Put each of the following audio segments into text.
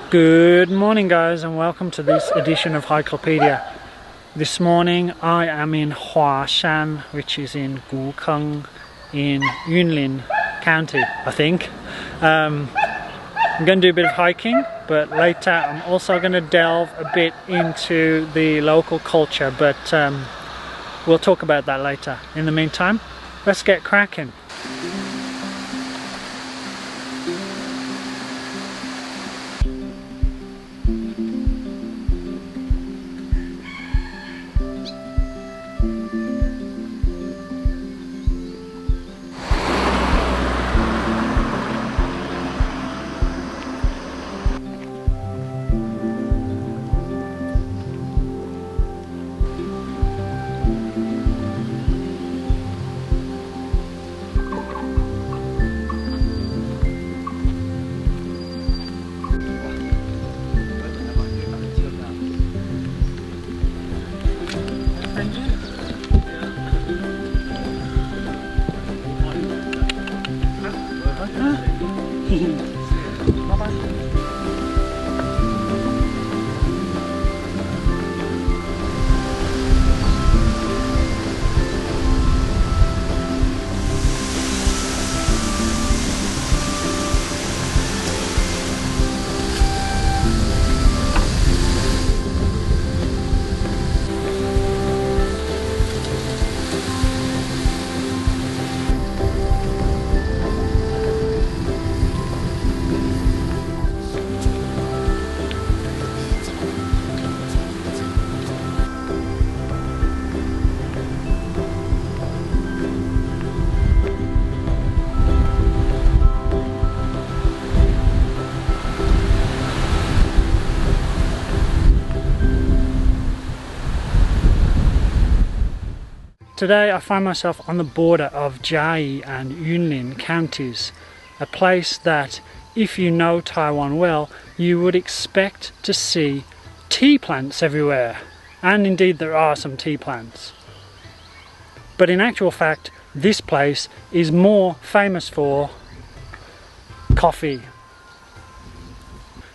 Good morning guys, and welcome to this edition of Hikelopedia. This morning I am in Huashan, which is in Gukeng in Yunlin County, I think. I'm going to do a bit of hiking, but later I'm also going to delve a bit into the local culture, but we'll talk about that later. In the meantime, let's get cracking. Today I find myself on the border of Jiayi and Yunlin counties, a place that, if you know Taiwan well, you would expect to see tea plants everywhere, and indeed there are some tea plants. But in actual fact, this place is more famous for coffee.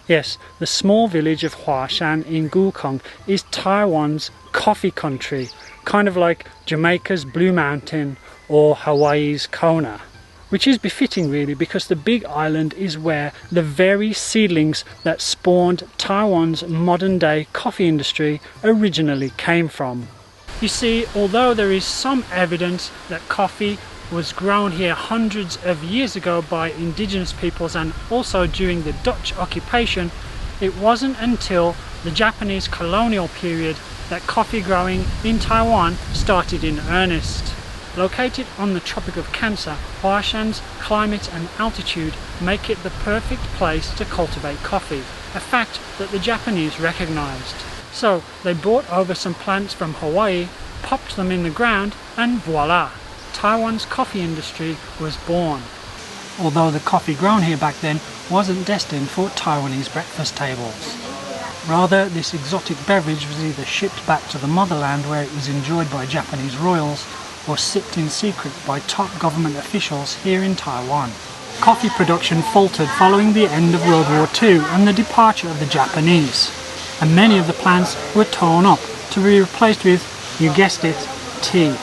Yes, the small village of Huashan in Gukeng is Taiwan's coffee country, kind of like Jamaica's Blue Mountain or Hawaii's Kona, which is befitting really, because the big island is where the very seedlings that spawned Taiwan's modern day coffee industry originally came from. You see, although there is some evidence that coffee was grown here hundreds of years ago by indigenous peoples and also during the Dutch occupation, it wasn't until the Japanese colonial period that coffee growing in Taiwan started in earnest. Located on the Tropic of Cancer, Huashan's climate and altitude make it the perfect place to cultivate coffee, a fact that the Japanese recognized. So they brought over some plants from Hawaii, popped them in the ground, and voila! Taiwan's coffee industry was born. Although the coffee grown here back then wasn't destined for Taiwanese breakfast tables. Rather, this exotic beverage was either shipped back to the motherland where it was enjoyed by Japanese royals, or sipped in secret by top government officials here in Taiwan. Coffee production faltered following the end of World War II and the departure of the Japanese, and many of the plants were torn up to be replaced with, you guessed it, tea.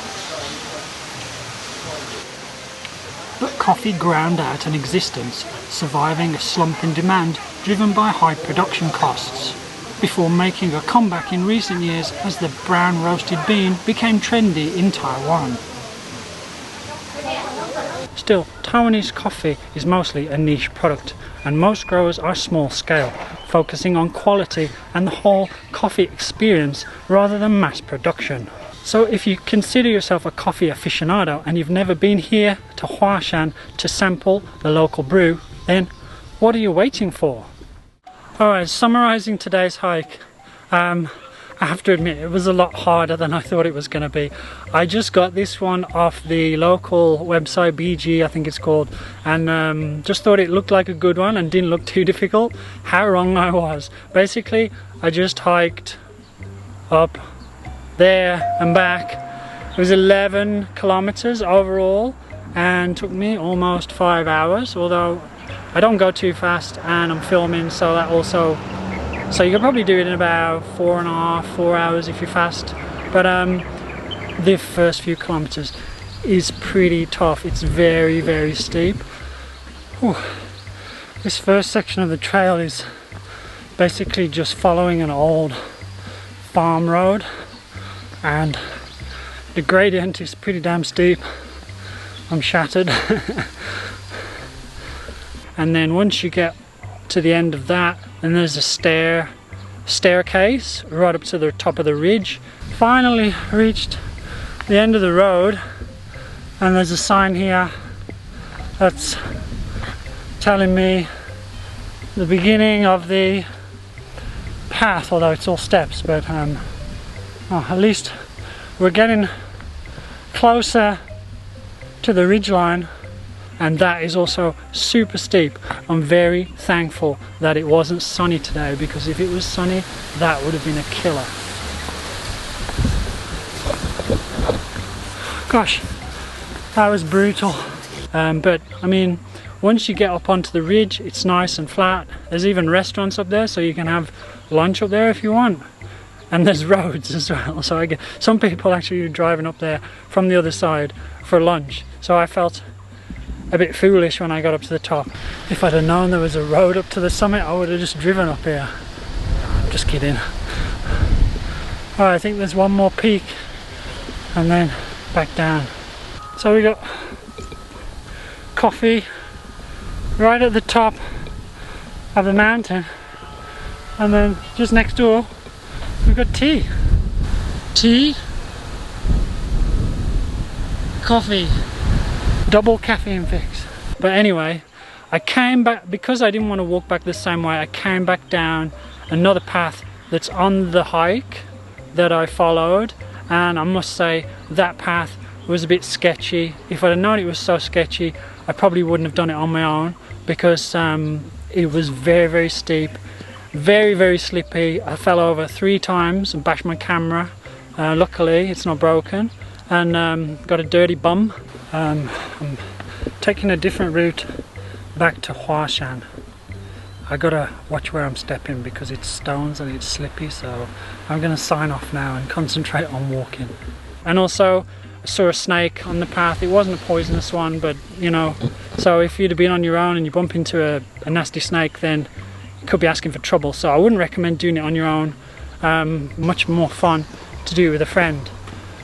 But coffee ground out an existence, surviving a slump in demand driven by high production costs, before making a comeback in recent years as the brown roasted bean became trendy in Taiwan. Still, Taiwanese coffee is mostly a niche product, and most growers are small scale, focusing on quality and the whole coffee experience rather than mass production. So if you consider yourself a coffee aficionado and you've never been here to Huashan to sample the local brew, then what are you waiting for? Alright, summarizing today's hike, I have to admit it was a lot harder than I thought it was going to be. I just got this one off the local website, BG I think it's called, and just thought it looked like a good one and didn't look too difficult. How wrong I was. Basically, I just hiked up there and back. It was 11 kilometers overall and took me almost 5 hours, although I don't go too fast and I'm filming, so that also, so you could probably do it in about 4.5, 4 hours if you're fast. But the first few kilometers is pretty tough. It's very, very steep. Whew. This first section of the trail is basically just following an old farm road, and the gradient is pretty damn steep. I'm shattered. And then once you get to the end of that, and there's a staircase right up to the top of the ridge. Finally reached the end of the road, and there's a sign here that's telling me the beginning of the path, although it's all steps, but at least we're getting closer to the ridgeline, and that is also super steep. I'm very thankful that it wasn't sunny today, because if it was sunny, that would have been a killer. Gosh, that was brutal. But I mean, once you get up onto the ridge, it's nice and flat. There's even restaurants up there, so you can have lunch up there if you want. And there's roads as well, so I get some people actually driving up there from the other side for lunch. So I felt a bit foolish when I got up to the top. If I'd have known there was a road up to the summit, I would have just driven up here. I'm just kidding. Alright, I think there's one more peak and then back down. So we got coffee right at the top of the mountain, and then just next door we've got tea, coffee, double caffeine fix. But anyway, I came back, because I didn't want to walk back the same way, I came back down another path that's on the hike that I followed, and I must say that path was a bit sketchy. If I'd have known it was so sketchy, I probably wouldn't have done it on my own, because it was very, very steep, very, very slippy. I fell over 3 times and bashed my camera. Luckily it's not broken, and got a dirty bum. I'm taking a different route back to Huashan. I gotta watch where I'm stepping because it's stones and it's slippy, so I'm gonna sign off now and concentrate on walking. And also, I saw a snake on the path. It wasn't a poisonous one, but you know, so if you'd have been on your own and you bump into a nasty snake, then you could be asking for trouble. So I wouldn't recommend doing it on your own. Much more fun to do it with a friend.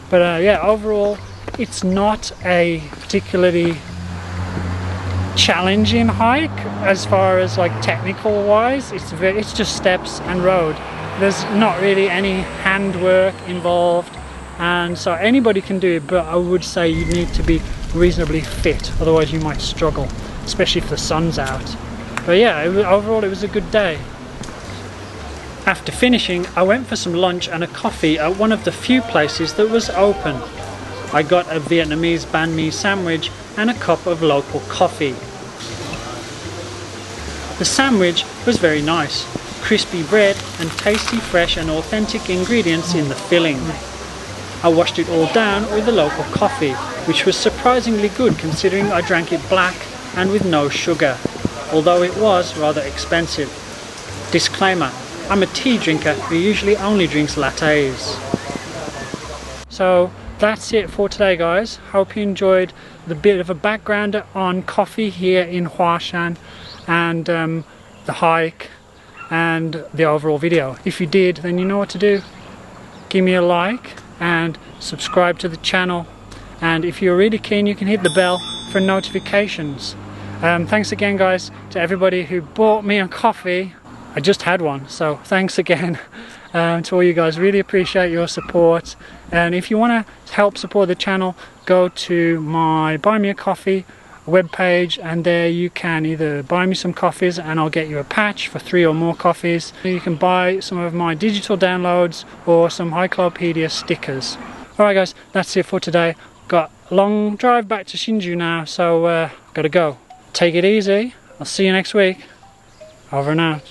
But yeah, overall, it's not a particularly challenging hike as far as like technical wise. It's just steps and road. There's not really any handwork involved, and so anybody can do it, but I would say you need to be reasonably fit, otherwise you might struggle, especially if the sun's out. But yeah, overall it was a good day. After finishing, I went for some lunch and a coffee at one of the few places that was open. I got a Vietnamese banh mi sandwich and a cup of local coffee. The sandwich was very nice, crispy bread and tasty, fresh and authentic ingredients in the filling. I washed it all down with the local coffee, which was surprisingly good considering I drank it black and with no sugar, although it was rather expensive. Disclaimer, I'm a tea drinker who usually only drinks lattes. So that's it for today, guys. Hope you enjoyed the bit of a background on coffee here in Huashan, and the hike and the overall video. If you did, then you know what to do. Give me a like and subscribe to the channel, and if you're really keen, you can hit the bell for notifications. Thanks again, guys, to everybody who bought me a coffee. I just had one, so thanks again to all you guys. Really appreciate your support, and if you want to help support the channel, go to my Buy Me a Coffee webpage, and there you can either buy me some coffees and I'll get you a patch for 3 or more coffees. You can buy some of my digital downloads or some Hikelopedia stickers. Alright guys, that's it for today. Got a long drive back to Hsinchu now, so gotta go. Take it easy. I'll see you next week. Over and out.